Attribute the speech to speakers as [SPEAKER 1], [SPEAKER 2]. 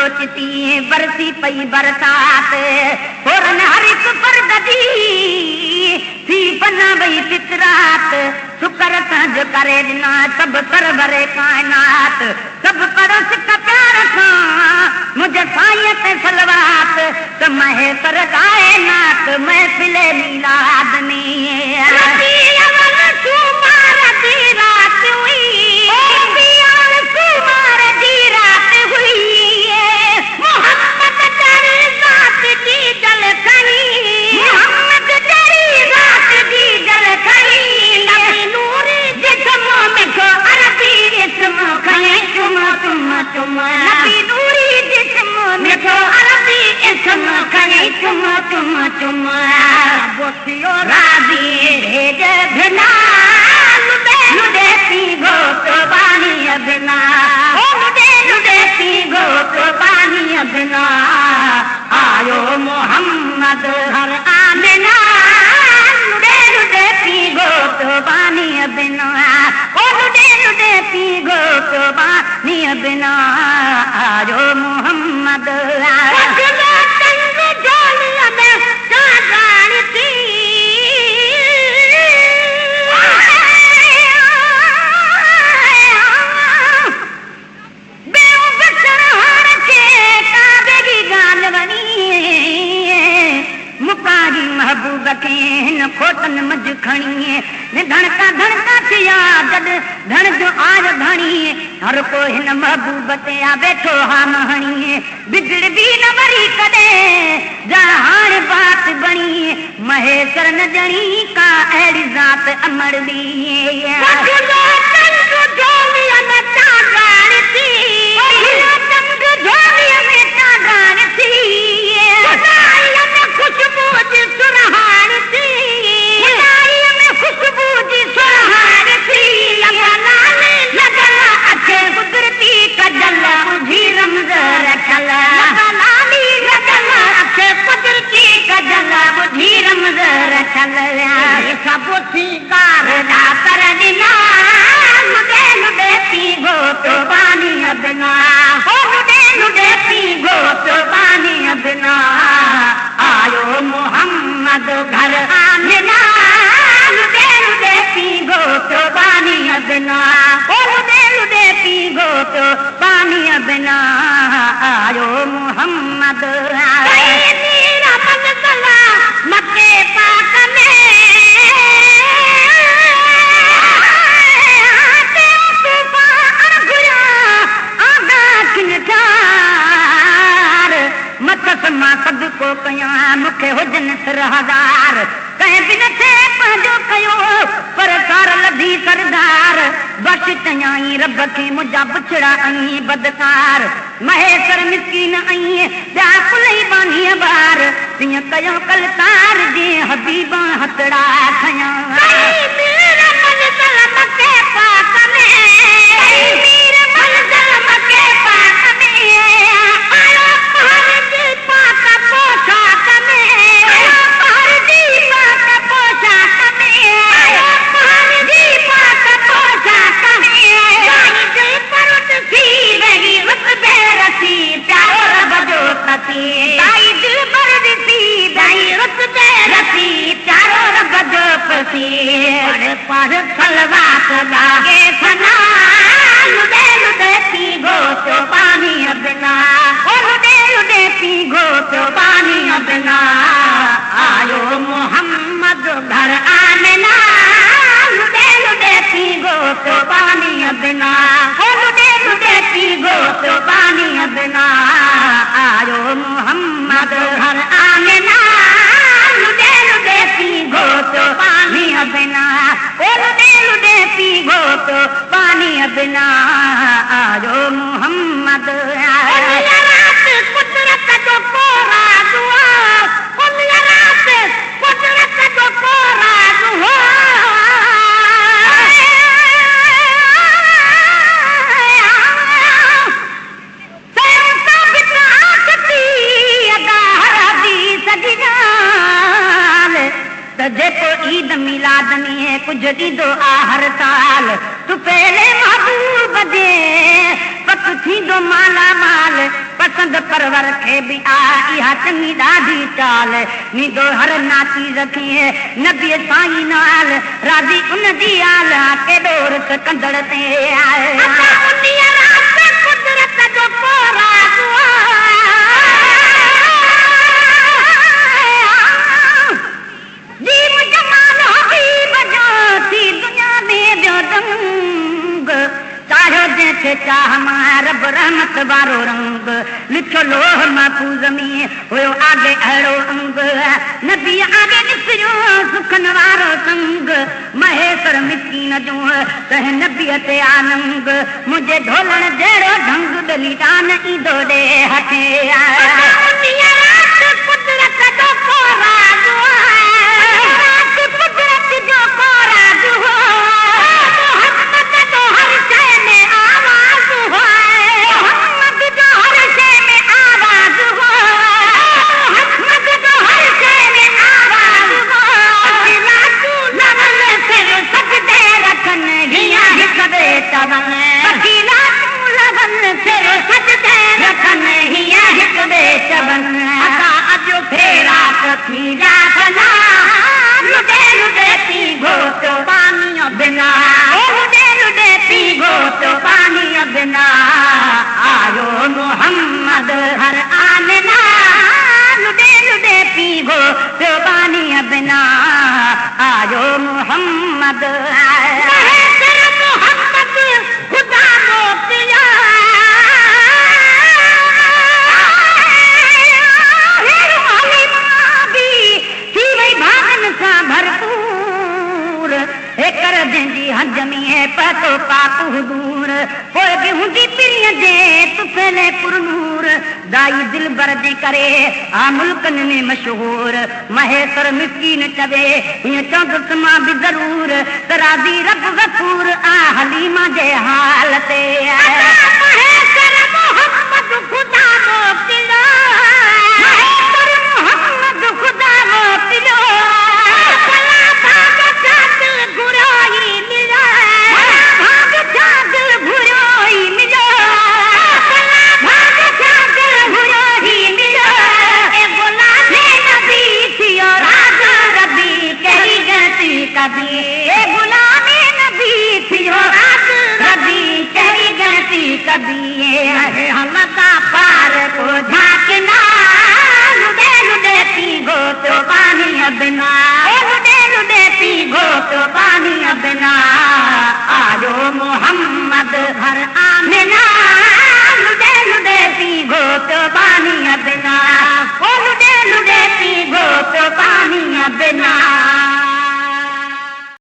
[SPEAKER 1] सोचती बरसी पई बरसात होरन हर एक पर्द दी थी बना वई फितरात शुक्र तंज करे ॾिना सभु सरवरे काइनात सभु पड़ोस का प्यार खां मुझे साईं ते सलवात त महे पर काइनात महफिल मीलाद में रात हुई आयो मोहम्मद हर आमिना लुडे लुडे पी गो तो बानी बिना ओ लुडे लुडे पी गो तो बानी बिना आयो मोहम्मद महबूब के हिन खोटन मज खणी ने धड़का धड़का थिया जद धड़ जो आज धणी हर को हिन महबूब ते आ बैठो हा महणी बिगड़ भी न वरी कदे जहान बात बणी महेश्वर न जणी का अहिड़ी ज़ात अमर दी आयो मोहम्मद घर आमिना लुडे लुडे पी गो तो पानी बिना ओ लुडे लुडे पी गो तो पानी बिना आयो मोहम्मद मेरा मन चला मक्के पाक में मां सद को कया मुखे हुजन सरहदार कहीं बिन थे पंहिंजो कयो पर कार लधी सरदार बख्श चयाई रब के मुझा बुछड़ा आई बदकार महेश्वर मिस्कीन आई ॿिया कुलई बानी बार तीअं कयो कलतार जे हबीबा हथड़ा खया पर खलवात लागे फना लुडे लुडे पी गो तो पानी बिना ओ लुडे लुडे पी गो तो पानी बिना आयो मोहम्मद घर आमिना लुडे लुडे पी गो तो पानी बिना ओ लुडे लुडे पी गो तो पानी बिना आयो मोहम्मद घर आमिना लुडे लुडे पी गो तो पानी बिना ओ लुडे लुडे पी गो तो पानी बिना आयो मोहम्मद रात कुदरत जो कोरा दुआ रात कुदरत जो कोरा दुआ जेको ईद मिलाद में कुछ दीदो आ हर साल तू पहले महबूब दे पक थी दो माला माल पसंद खे बि इहा चङी ॾाढी चाल नींदो हर नाची रखी नबीअ साईं नाल राज़ी उन जी आल केॾो रुस कंदड़ ते कुदरत जो जीव जमाल हबीब जो थी दुनिया में ॿियो रंग चाढ़ियो जंहिंखे चाह मां रब रहमत वारो रंग लिखियो लोह महफूज़ में हुयो आगे अहिड़ो अंग नबी आगे निकिरियो सुखन वारो संग महेश्वर मिकीन जो कंहिं नबीअ ते आनंग मुंहिंजे ढोलण जहिड़ो ढंग दली कान ईंदो ॾे हथे कुदरत जो को राज़ कुदरत जो को राज़ मोहम्मद जो हर शइ में आवाज़ मोहम्मद जो हर शइ में आवाज़ मोहम्मद जो हर शइ में आवाज़ लवल सिर सजदे रखन हिया हिक ॿे चवनि वकीला तूं लवल सिर सजदे रखन हिया हिक ॿे चवनि असां अॼु फेरा थी जा भला लुॾे लुॾे थी घोट पाणीअ बिना लुॾे लुॾे थी घोट पाणीअ बिना आयो मोहम्मद हर आमिना लुॾे लुॾे थी घोट पाणीअ बिना आयो मोहम्मद मोहम्मद ख़ुदा मोकिलिया भरपूर एकर जंहिंजी हज में पतो पाक हुजूर पोइ बि हूंदी पिरीअ जे तुफले पुरनूर दाई दिल बर जे करे आ मुल्कनि में मशहूर महेश्वर मिस्कीन चवे हीअं चवंदुसि मां बि ज़रूर तराज़ी रब गफ़ूर आ हलीमा जे हाल ते